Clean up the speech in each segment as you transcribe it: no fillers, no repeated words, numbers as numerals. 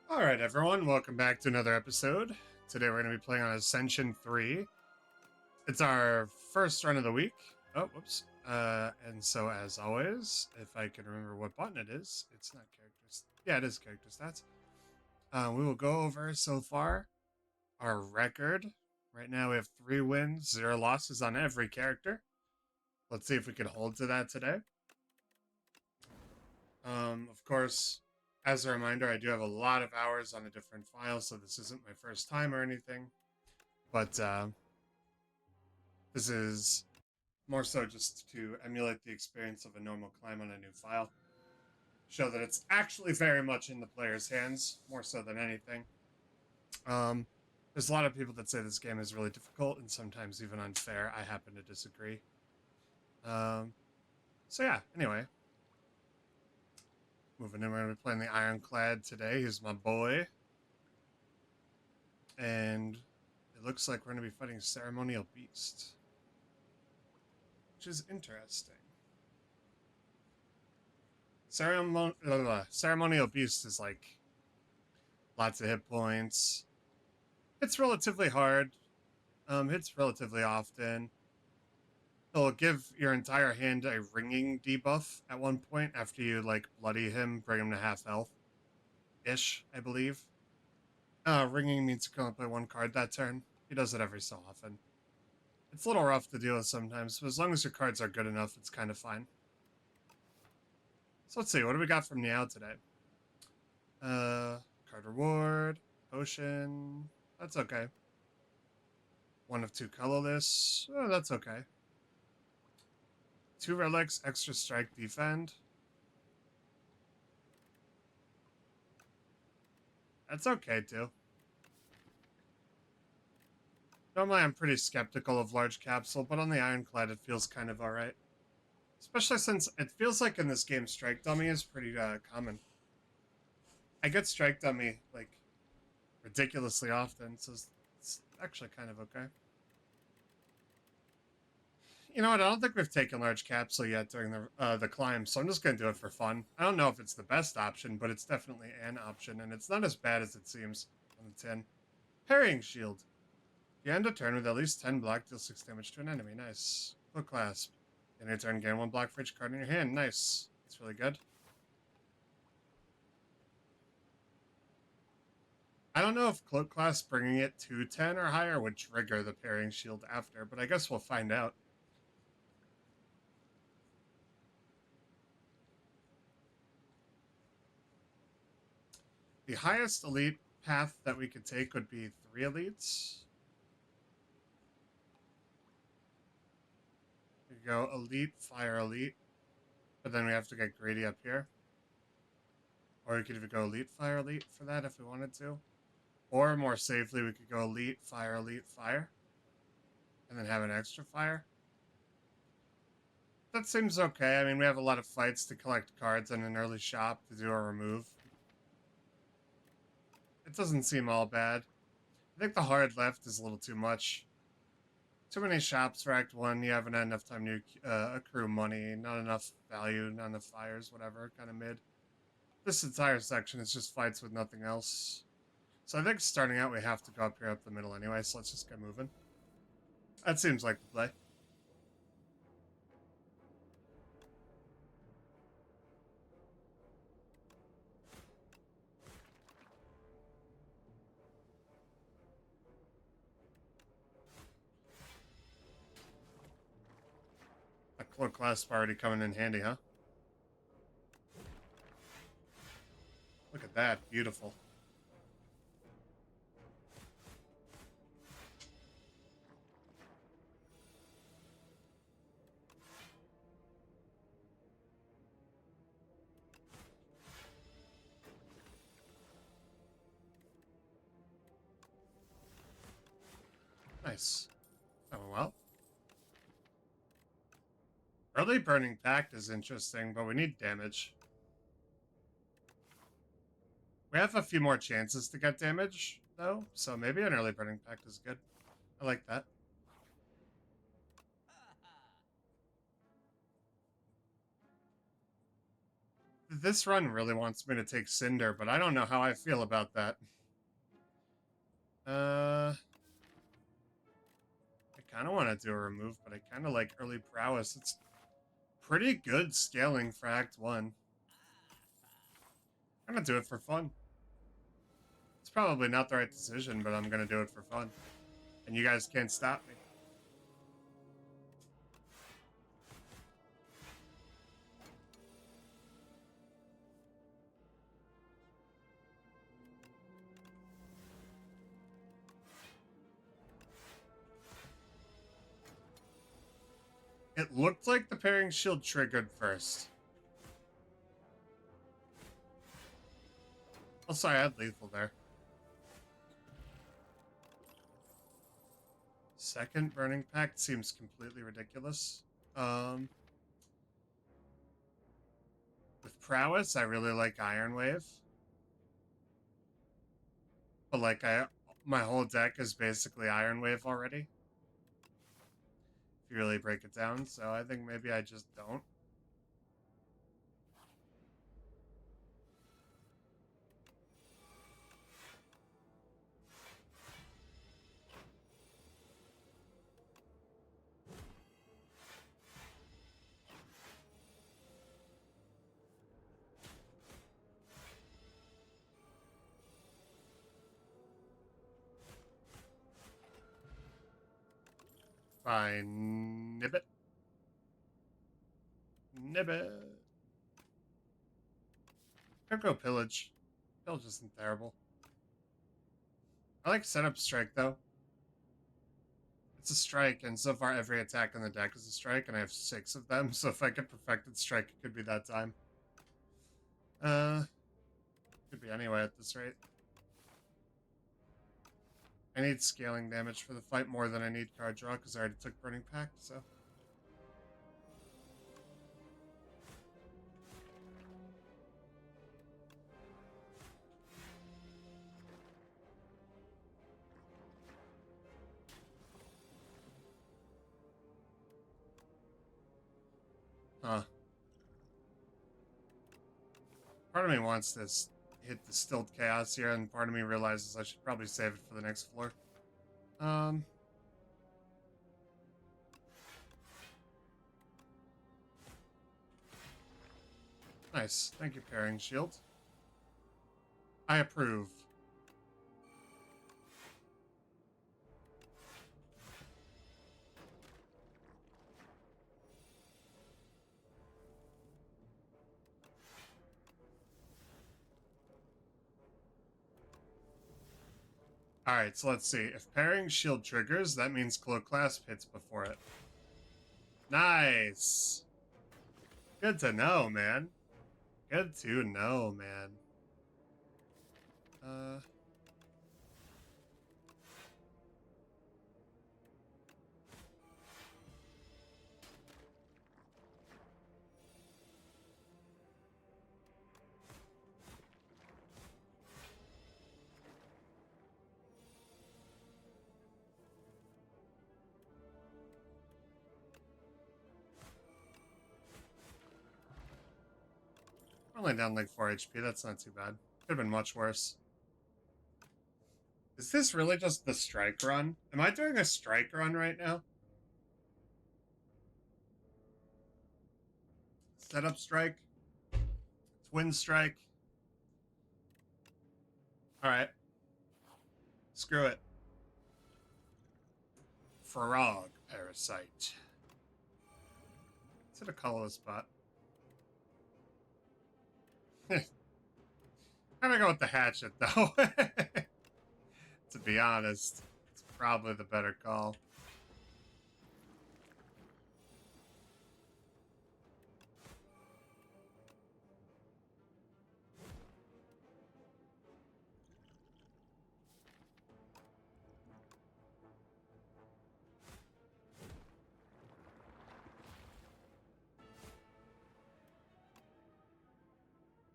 Alright, everyone, welcome back to another episode. Today we're going to be playing on Ascension 3. It's our first run of the week. Oh, whoops. And so, as always, if I can remember what button it is, it's not characters. Yeah, it is character stats. We will go over so far our record. Right now we have 3 wins, 0 losses on every character. Let's see if we can hold to that today. Of course, as a reminder, I do have a lot of hours on a different file, so this isn't my first time or anything. But this is more so just to emulate the experience of a normal climb on a new file. Show that it's actually very much in the player's hands, more so than anything. Um, there's a lot of people that say this game is really difficult and sometimes even unfair. I happen to disagree. Um, so yeah, anyway. Moving in, we're going to be playing the Ironclad today. He's my boy. And it looks like we're going to be fighting Ceremonial Beast, which is interesting. Ceremonial Beast is like lots of hit points. It's relatively hard. Hits relatively often. It'll give your entire hand a ringing debuff at one point after you like bloody him, bring him to half health ish, I believe. Ringing means you can only play one card that turn. He does it every so often. It's a little rough to deal with sometimes, but as long as your cards are good enough, it's kind of fine. So let's see, what do we got from Niao today? Card reward, potion. That's okay. 1 of 2 colorless. Oh, that's okay. 2 relics, extra strike, defend. That's okay too. Normally I'm pretty skeptical of large capsule, but on the Ironclad it feels kind of alright. Especially since it feels like in this game strike dummy is pretty common. I get strike dummy like ridiculously often, so it's actually kind of okay. You know what? I don't think we've taken large capsule yet during the climb, so I'm just gonna do it for fun. I don't know if it's the best option, but it's definitely an option, and it's not as bad as it seems on the tin. Parrying shield. You end a turn with at least 10 block, deal 6 damage to an enemy. Nice. Cloak clasp. In your turn, gain 1 block for each card in your hand. Nice. That's really good. I don't know if Cloak Clasp bringing it to 10 or higher would trigger the parrying shield after, but I guess we'll find out. The highest elite path that we could take would be 3 elites. We go elite, fire elite, but then we have to get greedy up here. Or we could even go elite, fire elite for that if we wanted to. Or more safely, we could go elite, fire, and then have an extra fire. That seems okay. I mean, we have a lot of fights to collect cards and an early shop to do a remove. It doesn't seem all bad. I think the hard left is a little too much. Too many shops for Act 1. You haven't had enough time to accrue money. Not enough value, not enough fires, whatever. Kind of mid. This entire section is just fights with nothing else. So I think starting out we have to go up here up the middle anyway, so let's just get moving. That seems like the play. A cloak clasp already coming in handy, huh? Look at that. Beautiful. Nice. Oh, well. Early Burning Pact is interesting, but we need damage. We have a few more chances to get damage, though, so maybe an Early Burning Pact is good. I like that. The This run really wants me to take Cinder, but I don't know how I feel about that. I kind of want to do a remove, but I kind of like early prowess. It's pretty good scaling for Act 1. I'm going to do it for fun. It's probably not the right decision, but I'm going to do it for fun. And you guys can't stop me. It looked like the pairing shield triggered first. Oh, sorry, I had lethal there. Second Burning Pact seems completely ridiculous. With prowess, I really like Iron Wave. But like my whole deck is basically Iron Wave already. If you really break it down, so I think maybe I just don't. Fine. Nib it. Nib it. Could go Pillage. Pillage isn't terrible. I like Setup Strike, though. It's a strike, and so far every attack in the deck is a strike, and I have 6 of them, so if I get Perfected Strike, it could be that time. Could be anyway at this rate. I need scaling damage for the fight more than I need card draw, because I already took Burning Pact, so... Huh. Part of me wants to hit the Stilled Chaos here, and part of me realizes I should probably save it for the next floor. Nice. Thank you, Pairing Shield. I approve. Alright, so let's see. If Pairing Shield triggers, that means Cloak Clasp hits before it. Nice! Good to know, man. Good to know, man. Only down like 4 HP, that's not too bad. Could have been much worse. Is this really just the strike run? Am I doing a strike run right now? Setup strike? Twin strike? Alright. Screw it. Frog Parasite. Let's hit a colorless spot. I'm gonna go with the hatchet, though. To be honest, it's probably the better call.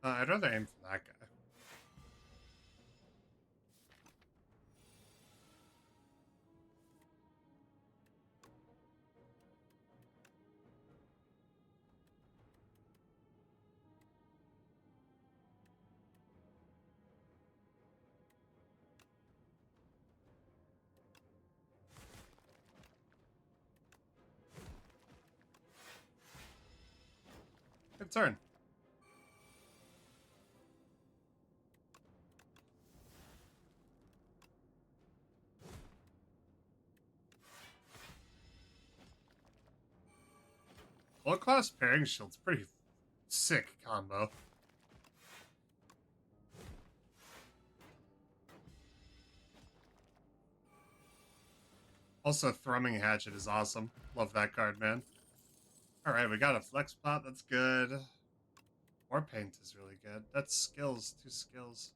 I'd rather aim for that guy. turn. Full class pairing shield's pretty sick combo. Also, Thrumming Hatchet is awesome. Love that card, man. Alright, we got a flex pot. That's good. War Paint is really good. That's skills. 2 skills.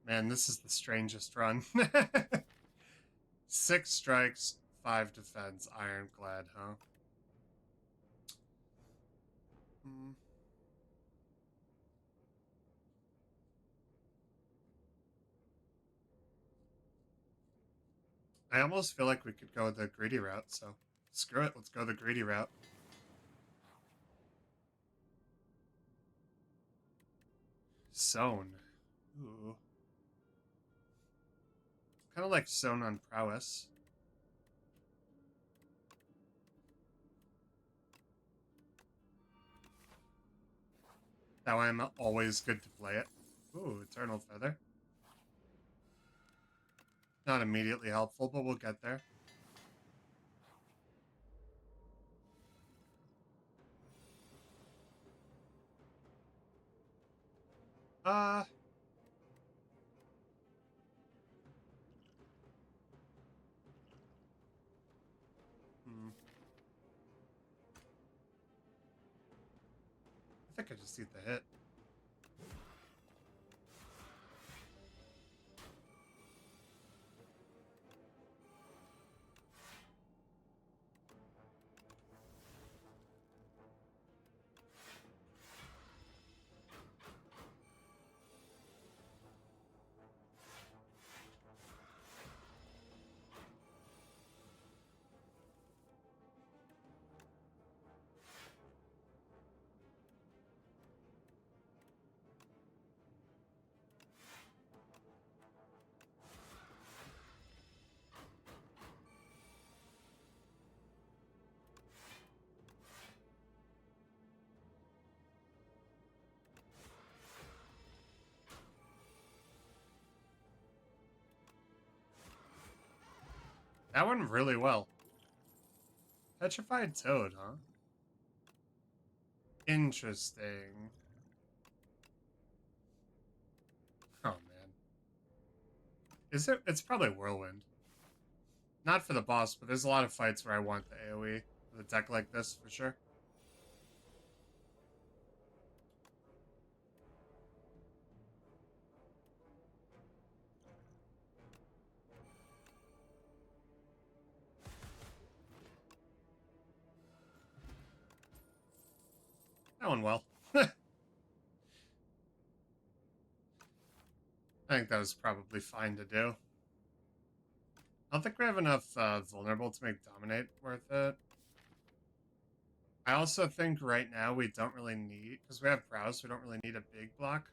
Man, this is the strangest run. 6 strikes, 5 defense, Ironclad, huh? Hmm. I almost feel like we could go the greedy route, so screw it. Let's go the greedy route. Zone. Ooh. Kind of like Zone on Prowess. That way I'm always good to play it. Ooh, Eternal Feather. Not immediately helpful, but we'll get there. Uh... Hmm. I think I just need the hit. That went really well. Petrified Toad, huh? Interesting. Oh, man. Is it? It's probably Whirlwind. Not for the boss, but there's a lot of fights where I want the AoE with a deck like this, for sure. That went well. I think that was probably fine to do. I don't think we have enough vulnerable to make Dominate worth it. I also think right now we don't really need, because we have Browse, we don't really need a big block.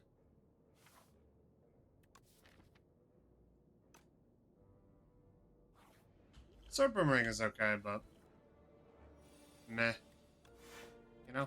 Sword Boomerang is okay, but meh. You know?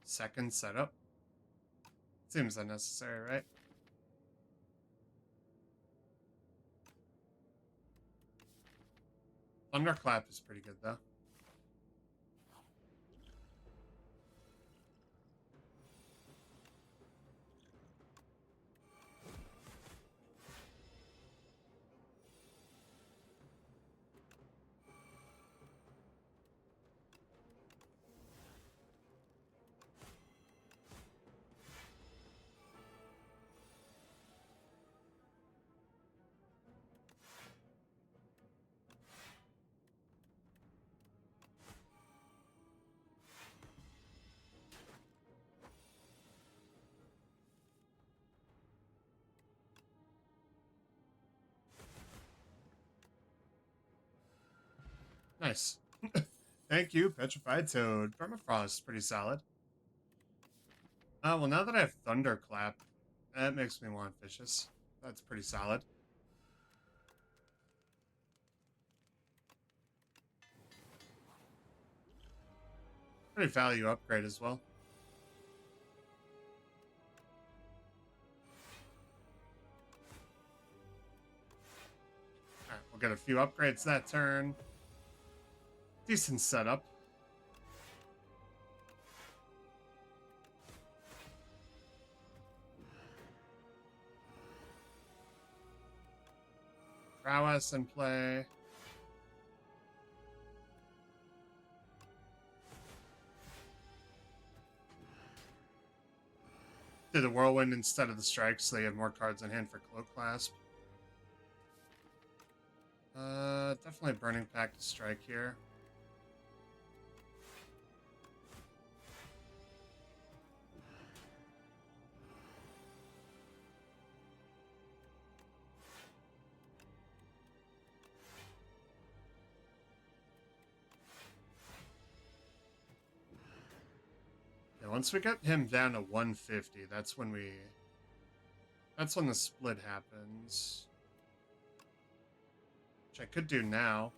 Second setup? Seems unnecessary, right? Thunderclap is pretty good, though. Nice. Thank you, Petrified Toad. Permafrost, pretty solid. Well, now that I have Thunderclap, that makes me want Vicious. That's pretty solid. Pretty value upgrade as well. Alright, we'll get a few upgrades that turn. Decent setup. Prowess in play. Do the Whirlwind instead of the Strike, so they have more cards in hand for Cloak Clasp. Definitely Burning Pact to strike here. Yeah, once we get him down to 150, that's when the split happens. Which I could do now.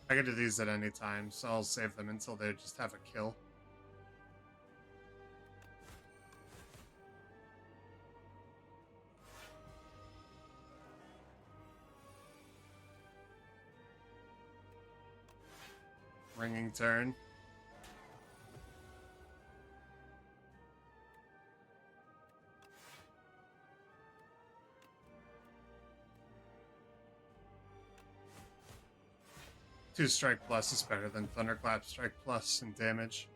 I could do these at any time, so I'll save them until they just have a kill. Ringing turn. Two strike plus is better than Thunderclap strike plus in damage.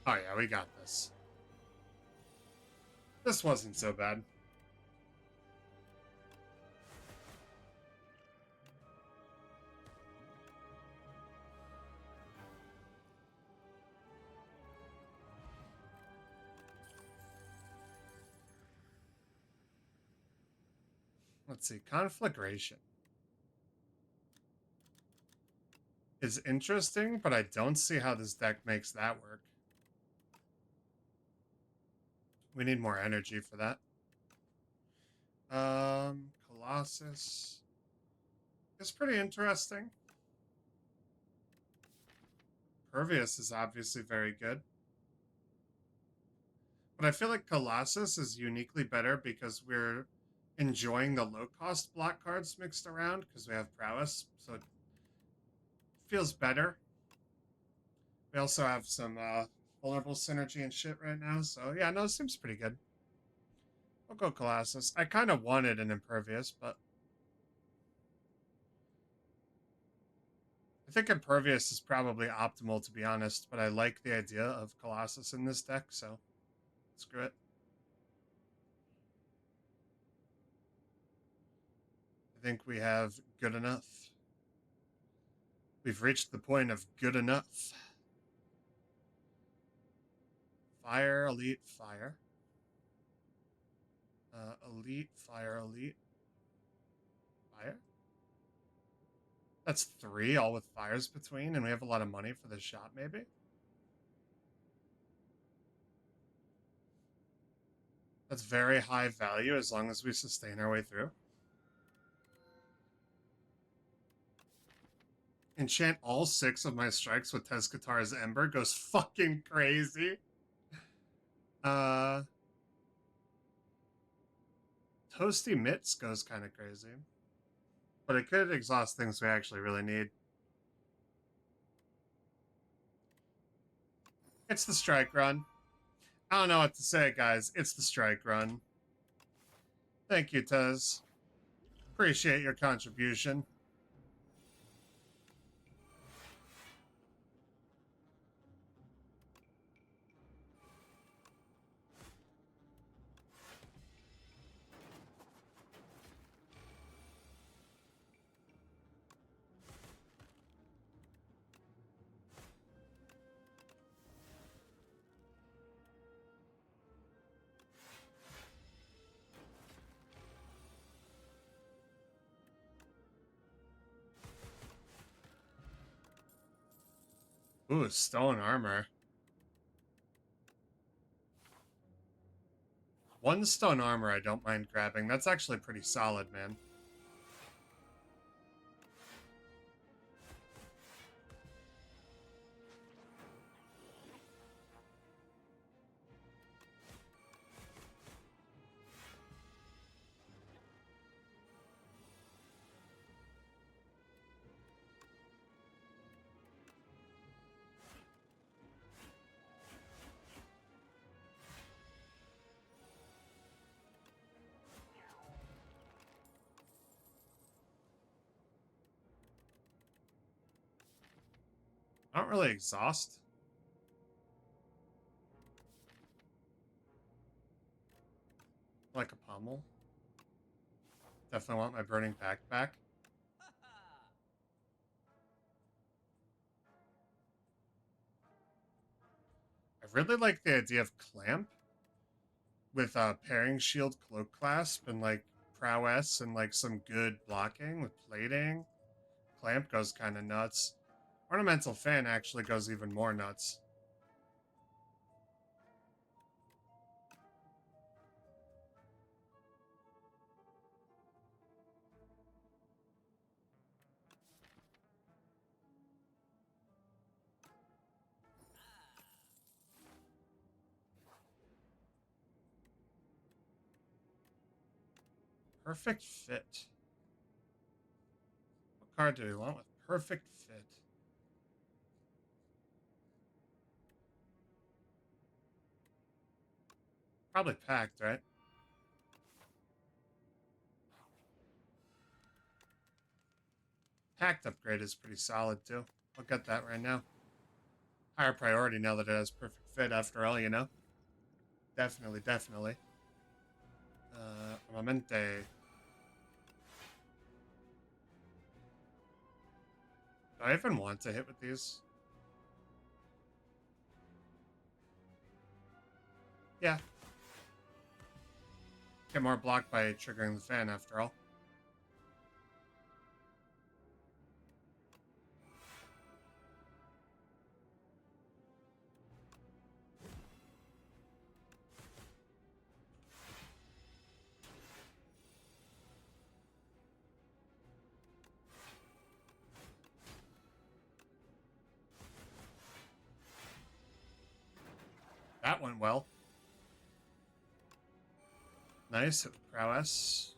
Oh yeah, we got this. This wasn't so bad. Let's see, Conflagration is interesting, but I don't see how this deck makes that work. We need more energy for that. Colossus is pretty interesting. Pervious is obviously very good. But I feel like Colossus is uniquely better because we're enjoying the low-cost block cards mixed around because we have Prowess, so it feels better. We also have some vulnerable synergy and shit right now, so yeah, no, it seems pretty good. I'll go Colossus. I kind of wanted an Impervious, but I think Impervious is probably optimal, to be honest, but I like the idea of Colossus in this deck, so screw it. I think we have good enough. We've reached the point of good enough. Fire, elite, fire. Elite, fire, elite, fire. That's 3, all with fires between, and we have a lot of money for this shot, maybe? That's very high value as long as we sustain our way through. Enchant all 6 of my strikes with Tezcatar's Ember goes fucking crazy. Toasty Mitts goes kind of crazy. But it could exhaust things we actually really need. It's the strike run. I don't know what to say, guys. It's the strike run. Thank you, Tez. Appreciate your contribution. Ooh, stone armor. One stone armor I don't mind grabbing. That's actually pretty solid, man. I don't really exhaust. Like a pommel. Definitely want my burning pack back. I really like the idea of clamp with pairing shield cloak clasp and like prowess and like some good blocking with plating. Clamp goes kind of nuts. Ornamental fan actually goes even more nuts. Perfect fit. What card do we want with perfect fit? Probably packed, right? Packed upgrade is pretty solid too. I'll get that right now. Higher priority now that it has perfect fit after all, you know? Definitely, definitely. Armamente. Do I even want to hit with these? Yeah. Get more blocked by triggering the fan after all. That went well. Nice. Hit with prowess.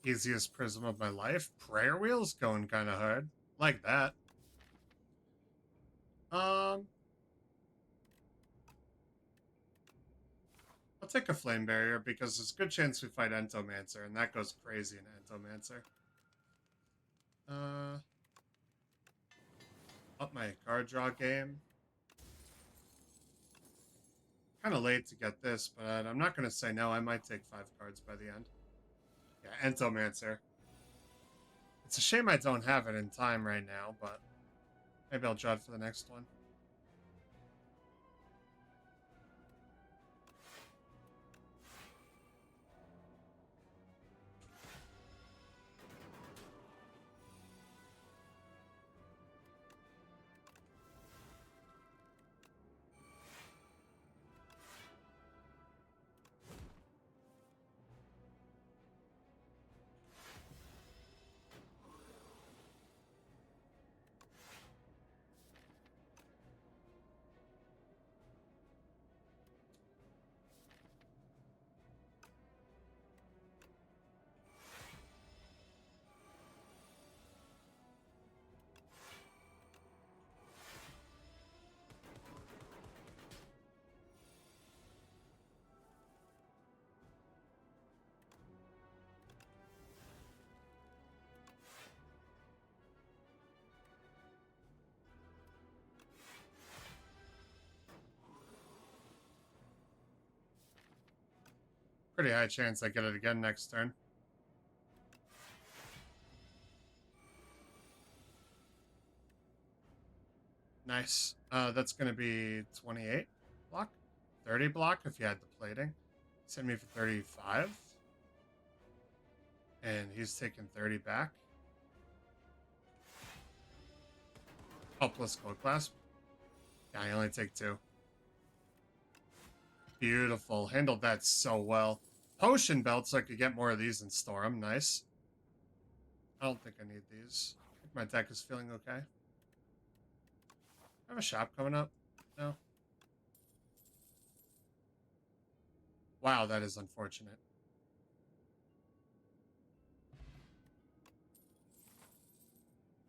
Easiest prism of my life. Prayer wheel's going kind of hard. Like that. Um, I'll take a flame barrier because there's a good chance we fight Entomancer, and that goes crazy in Entomancer. Uh, Up my card draw game. Kind of late to get this, but I'm not going to say no. I might take 5 cards by the end. Yeah, Entomancer. It's a shame I don't have it in time right now, but maybe I'll draw it for the next one. Pretty high chance I get it again next turn. Nice. That's going to be 28 block. 30 block if you had the plating. Send me for 35. And he's taking 30 back. Oh, plus Cold Clasp. Yeah, I only take 2. Beautiful. Handled that so well. Potion belt so I could get more of these and store them. Nice. I don't think I need these. I think my deck is feeling okay. I have a shop coming up. No. Wow, that is unfortunate.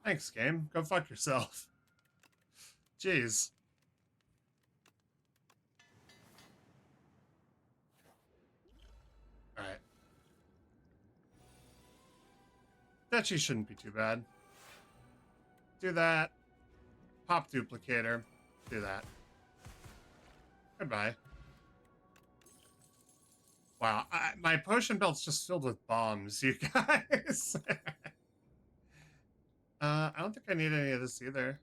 Thanks, game. Go fuck yourself. Jeez. Alright. That she shouldn't be too bad. Do that. Pop duplicator. Do that. Goodbye. Wow, my potion belt's just filled with bombs, you guys. I don't think I need any of this either.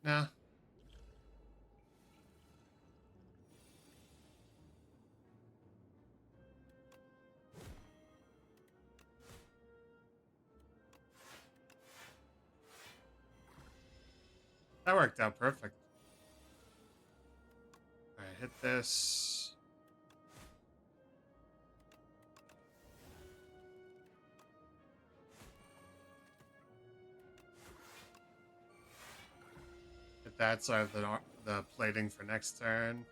Nah. That worked out perfect. Alright, hit this. Hit that so I have the plating for next turn.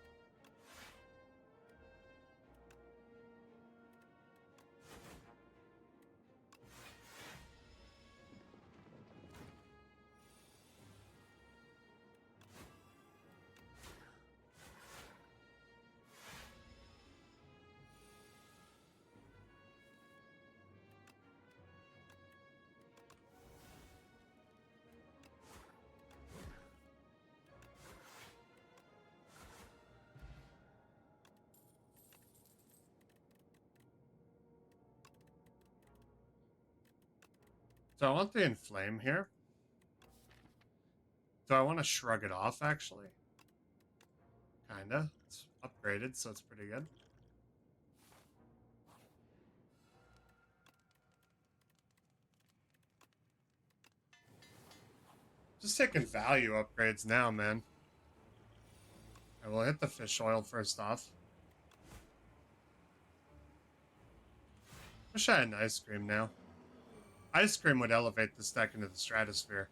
So I want the inflame here. Do I want to shrug it off, actually? Kinda. It's upgraded, so it's pretty good. Just taking value upgrades now, man. I will hit the fish oil first off. Wish I had an ice cream now. Ice cream would elevate this deck into the stratosphere.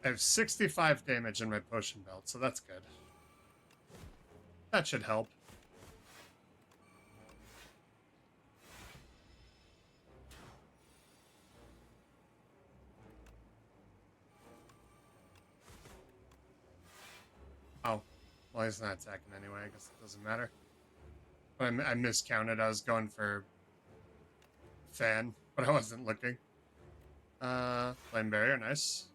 I have 65 damage in my potion belt, so that's good. That should help. Oh, well, he's not attacking anyway. I guess it doesn't matter. But I miscounted. I was going for fan, but I wasn't looking. Flame barrier, nice.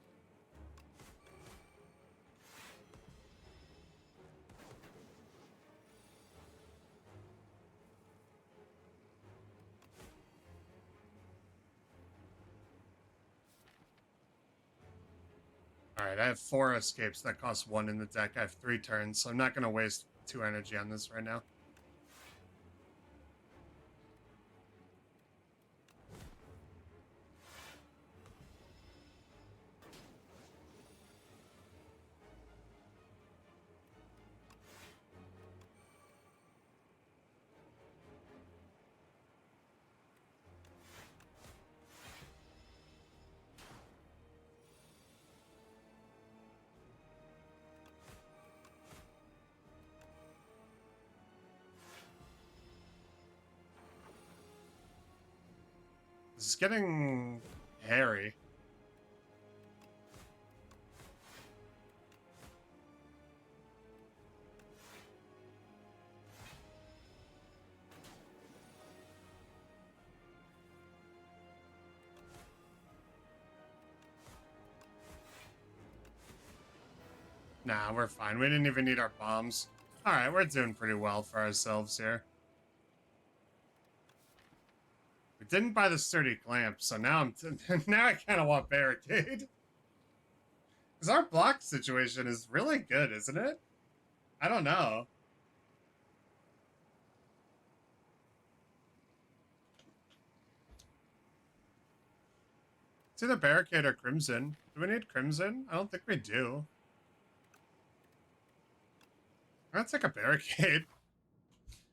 Alright, I have 4 escapes that cost 1 in the deck. I have 3 turns, so I'm not going to waste 2 energy on this right now. This is getting hairy. Nah, we're fine. We didn't even need our bombs. All right, we're doing pretty well for ourselves here. We didn't buy the sturdy clamp, so now now I kind of want barricade. Because our block situation is really good, isn't it? I don't know. It's either barricade or crimson. Do we need crimson? I don't think we do. Let's take a barricade.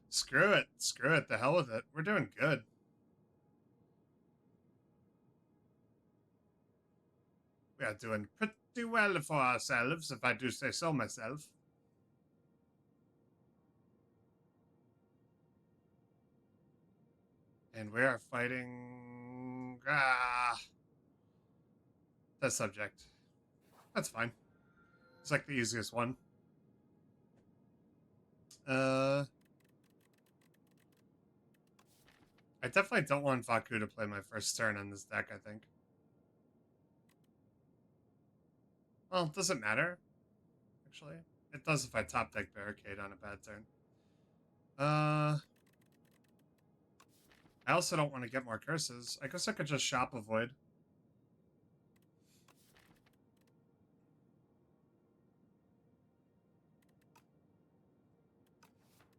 Screw it. Screw it. The hell with it. We're doing good. We are doing pretty well for ourselves, if I do say so myself. And we are fighting... the subject. That's fine. It's like the easiest one. I definitely don't want Vaku to play my first turn on this deck, I think. Well, it doesn't matter, actually. It does if I top deck Barricade on a bad turn. I also don't want to get more curses. I guess I could just shop Avoid.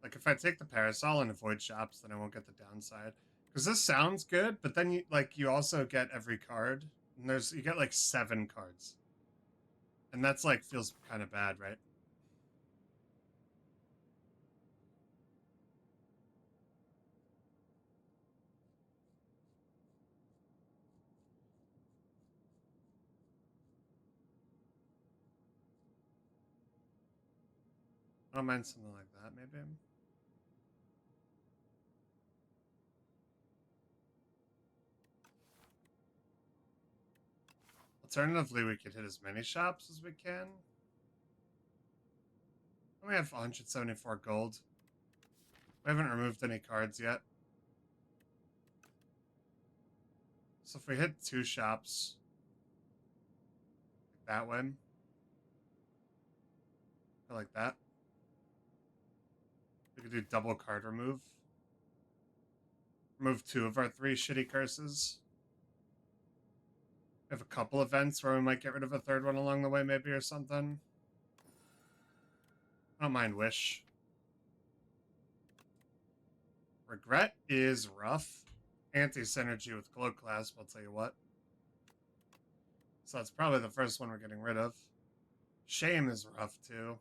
Like, if I take the Parasol and avoid shops, then I won't get the downside. Because this sounds good, but then you also get every card. And you get like 7 cards. And that's like, feels kind of bad, right? I don't mind something like that, maybe. Alternatively, we could hit as many shops as we can. We have 174 gold. We haven't removed any cards yet. So if we hit 2 shops, like that one, or like that, we could do double card remove. Remove 2 of our 3 shitty curses. We have a couple events where we might get rid of a 3rd one along the way, maybe, or something. I don't mind Wish. Regret is rough. Anti-synergy with Glow Clasp, I'll tell you what. So that's probably the first one we're getting rid of. Shame is rough, too.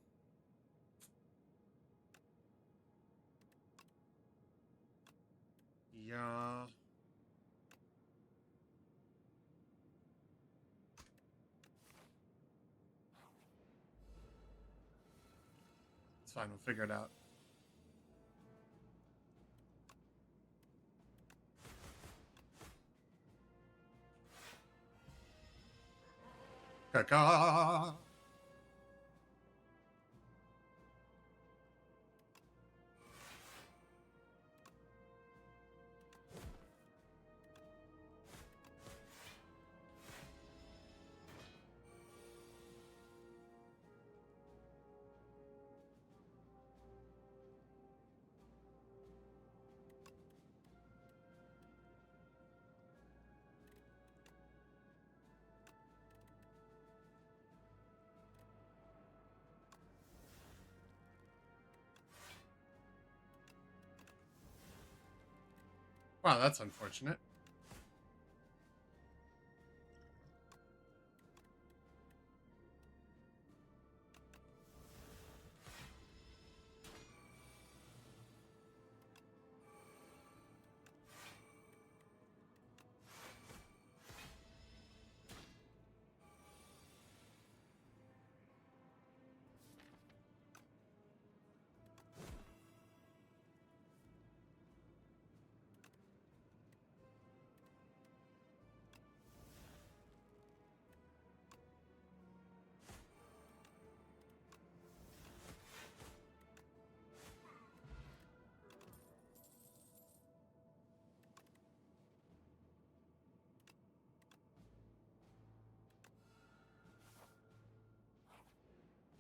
Yeah. It's fine, we'll figure it out. Caca. Wow, that's unfortunate.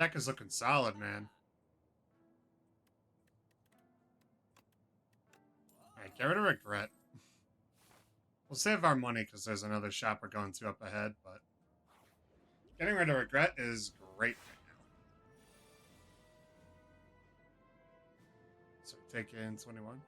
Deck is looking solid, man. Alright, get rid of regret. We'll save our money because there's another shop we're going to up ahead, but getting rid of regret is great right now. So take in 21.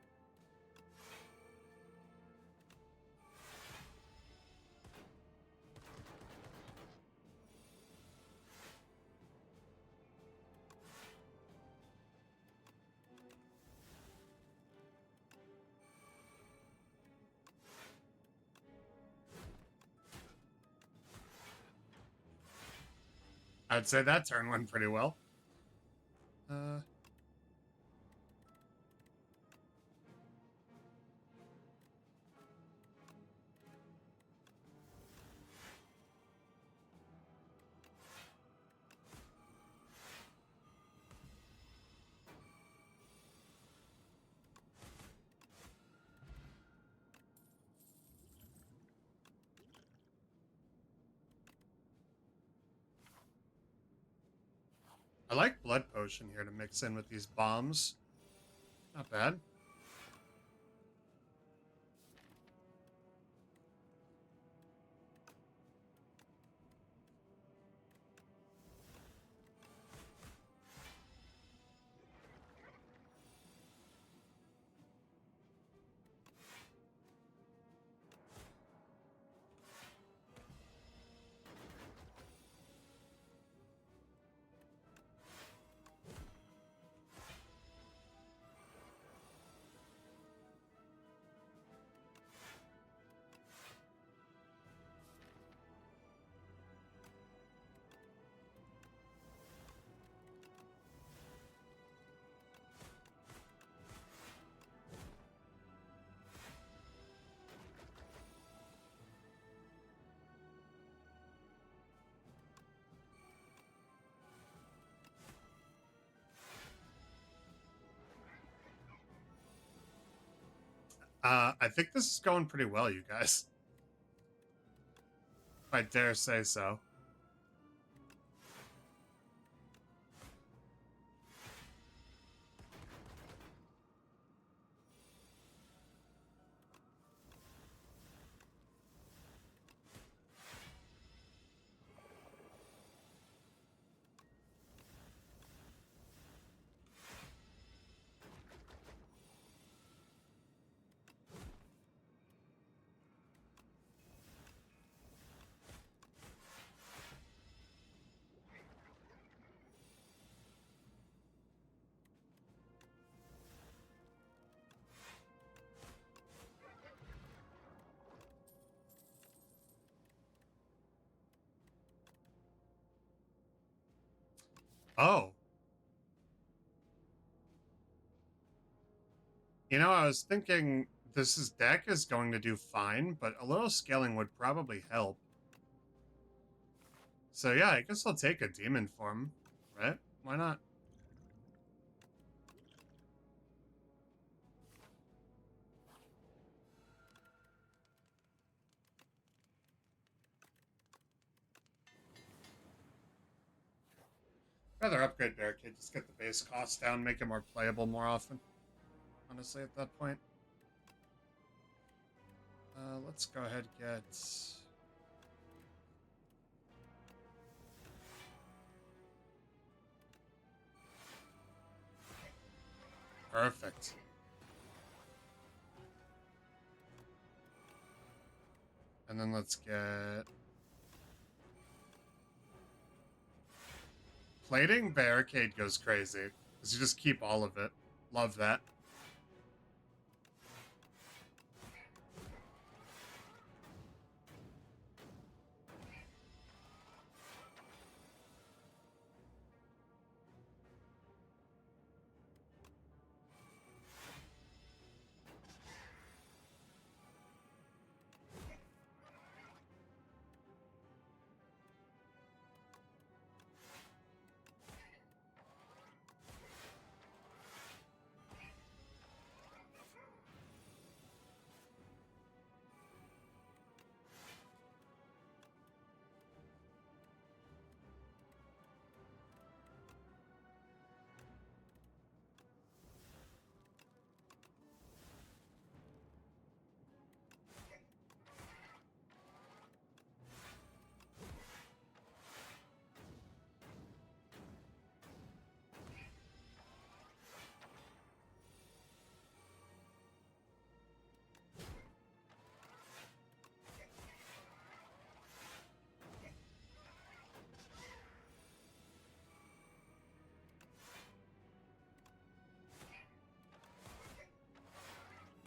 I'd say that turn went pretty well. I like Blood Potion here to mix in with these bombs. Not bad. I think this is going pretty well, you guys. If I dare say so. Oh. You know, I was thinking deck is going to do fine, but a little scaling would probably help. So yeah, I guess I'll take a demon form, right? Why not? Rather upgrade Barricade, just get the base cost down, make it more playable more often. Honestly, at that point. Let's go ahead and get... Perfect. And then let's get... Plating Barricade goes crazy, because you just keep all of it. Love that.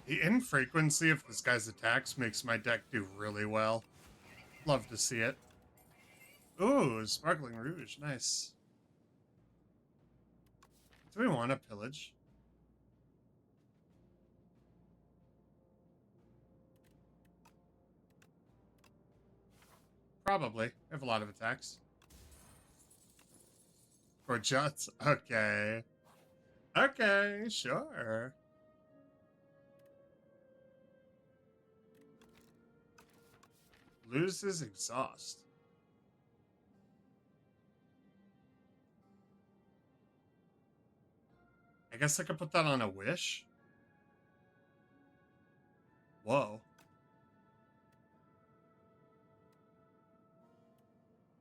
The infrequency of this guy's attacks makes my deck do really well. Love to see it. Ooh, Sparkling Rouge. Nice. Do we want to pillage? Probably. I have a lot of attacks. Or Juts. Okay. Okay, sure. Loses exhaust. I guess I could put that on a wish. Whoa.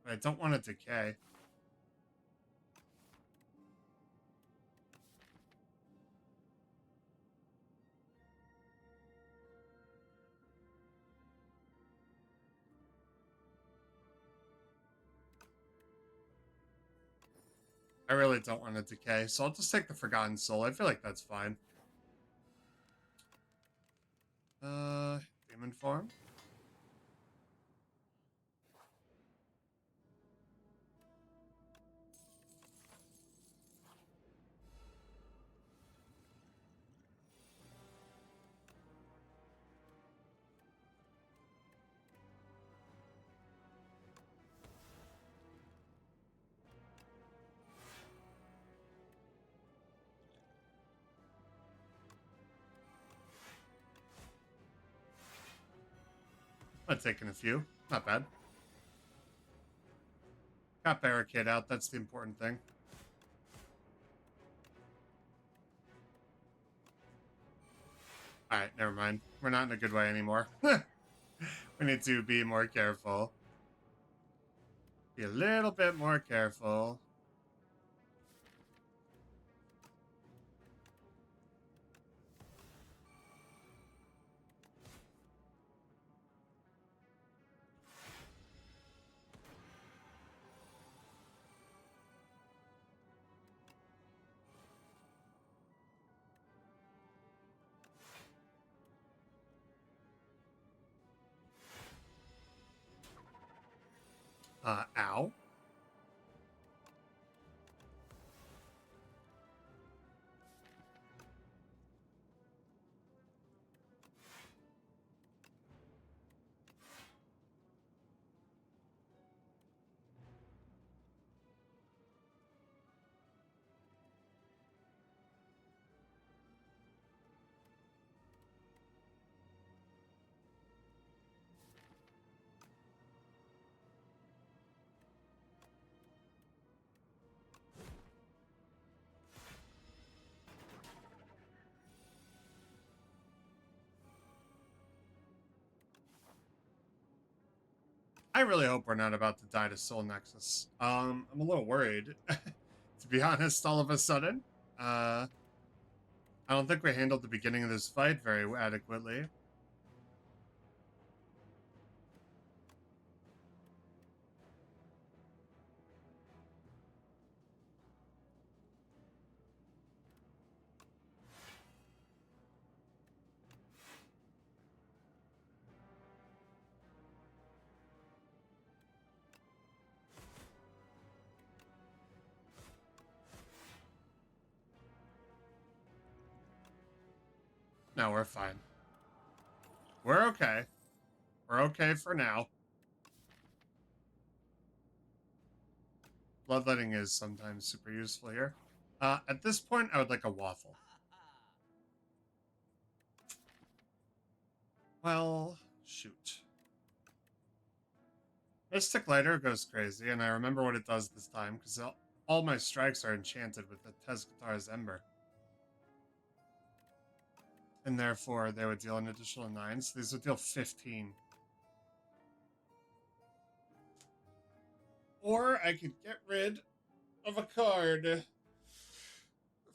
But I don't want to decay. I really don't want to decay, so I'll just take the Forgotten Soul. I feel like that's fine. Demon form. I'm taking a few. Not bad. Got Barricade out. That's the important thing. Alright, never mind. We're not in a good way anymore. We need to be more careful. Be a little bit more careful. Ow. I really hope we're not about to die to Soul Nexus. I'm a little worried, to be honest, all of a sudden. I don't think we handled the beginning of this fight very adequately. No, we're fine. We're okay. We're okay for now. Bloodletting is sometimes super useful here. At this point, I would like a waffle. Well, shoot. Mystic Lighter goes crazy, and I remember what it does this time, because all my strikes are enchanted with the Tezcatar's Ember. And therefore, they would deal an additional 9, so these would deal 15. Or I could get rid of a card. If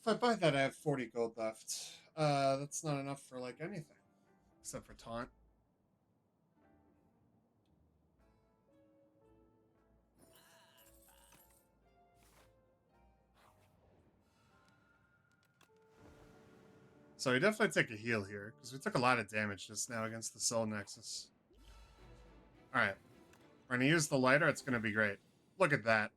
I buy that, I have 40 gold left. That's not enough for, like, anything. Except for Taunt. So we definitely take a heal here, because we took a lot of damage just now against the Soul Nexus. Alright. We're going to use the lighter. It's going to be great. Look at that.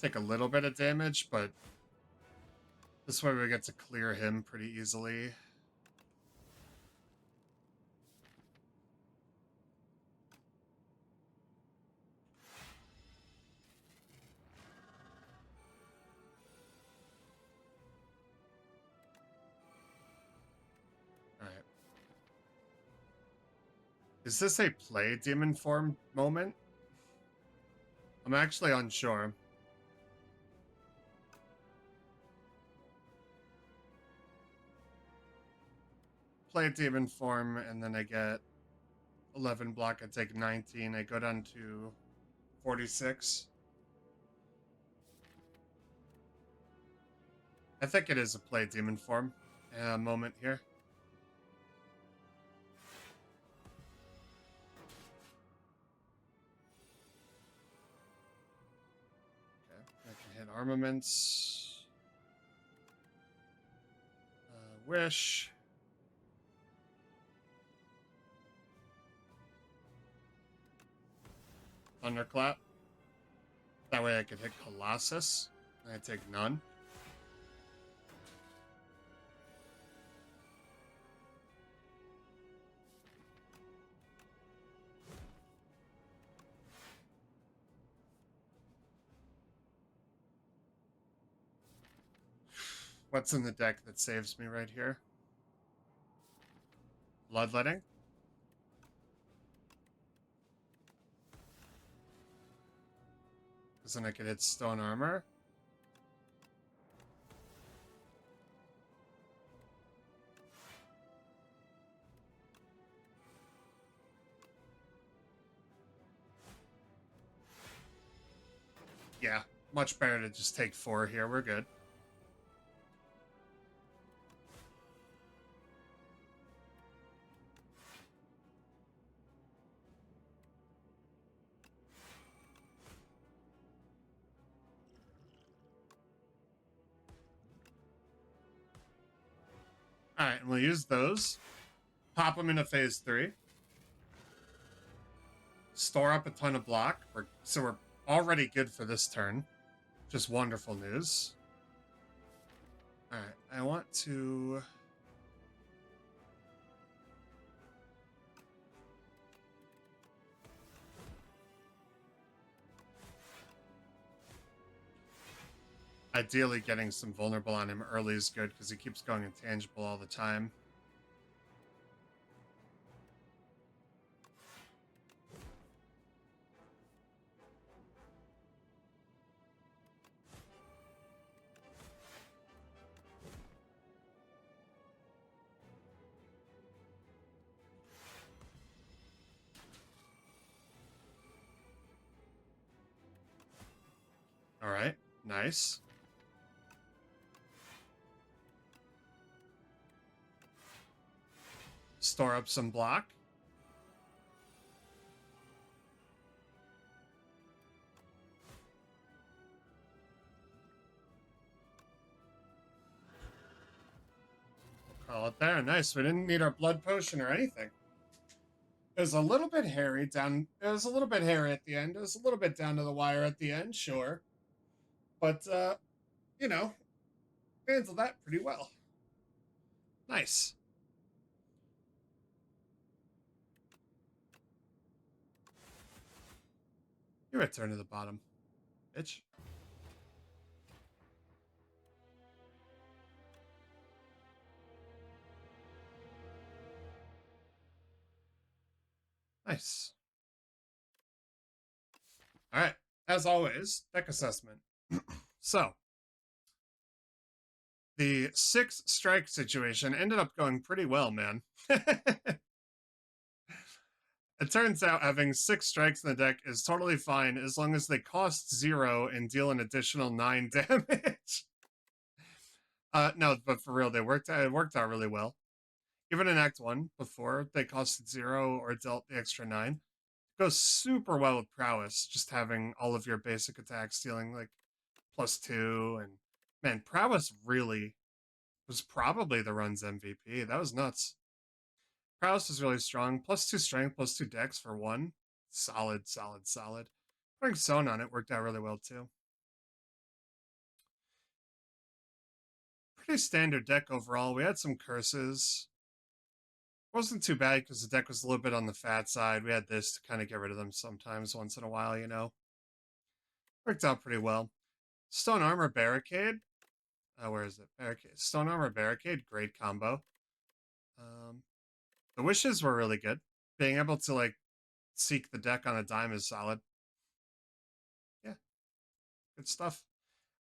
Take a little bit of damage, but this way we get to clear him pretty easily. Alright. Is this a play demon form moment? I'm actually unsure. Play demon form, and then I get 11 block. I take 19. I go down to 46. I think it is a play demon form moment here. Okay, I can hit armaments. Wish. Thunderclap. That way I could hit Colossus. And I take none. What's in the deck that saves me right here? Bloodletting. Because then I could hit Stone Armor. Yeah, much better to just take 4 here. We're good. Alright, and we'll use those. Pop them into phase 3. Store up a ton of block. So we're already good for this turn. Just wonderful news. Alright, I want to... Ideally, getting some vulnerable on him early is good, because he keeps going intangible all the time. Alright, nice. Store up some block. Call it there. Nice. We didn't need our blood potion or anything. It was a little bit hairy down. It was a little bit hairy at the end. It was a little bit down to the wire at the end, sure. But, you know, handled that pretty well. Nice. You return to the bottom, bitch. Nice. All right. as always, deck assessment. So, the 6 strike situation ended up going pretty well, man. It turns out having 6 strikes in the deck is totally fine as long as they cost 0 and deal an additional 9 damage. No, but for real, it worked out really well. Even in Act 1, before they costed 0 or dealt the extra 9, goes super well with prowess, just having all of your basic attacks dealing like +2. And man, prowess really was probably the run's MVP. That was nuts. Prowess is really strong. +2 strength, +2 dex for 1. Solid, solid, solid. Putting Sewn on it worked out really well too. Pretty standard deck overall. We had some curses. Wasn't too bad because the deck was a little bit on the fat side. We had this to kind of get rid of them sometimes, once in a while, you know. Worked out pretty well. Stone Armor Barricade. Where is it? Barricade. Stone Armor Barricade, great combo. The wishes were really good. Being able to like seek the deck on a dime is solid. Yeah, good stuff.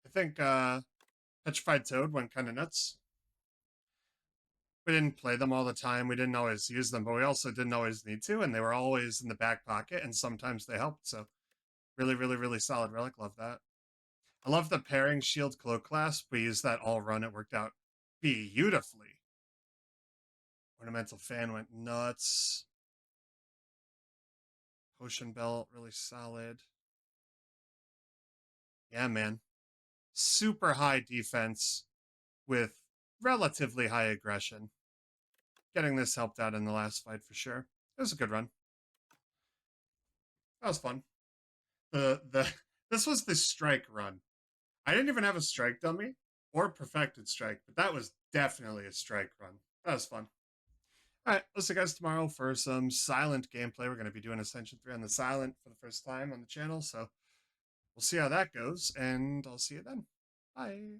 I think Petrified Toad went kind of nuts. We didn't play them all the time. We didn't always use them, but we also didn't always need to, and they were always in the back pocket, and sometimes they helped. So really, really, really solid relic. Love that. I love the pairing shield cloak clasp. We used that all run. It worked out beautifully. Ornamental fan went nuts. Potion belt, really solid. Yeah, man. Super high defense with relatively high aggression. Getting this helped out in the last fight for sure. It was a good run. That was fun. The this was the strike run. I didn't even have a strike dummy or perfected strike, but that was definitely a strike run. That was fun. All right, let's see you guys tomorrow for some silent gameplay. We're going to be doing Ascension 3 on the silent for the first time on the channel, so we'll see how that goes, and I'll see you then. Bye.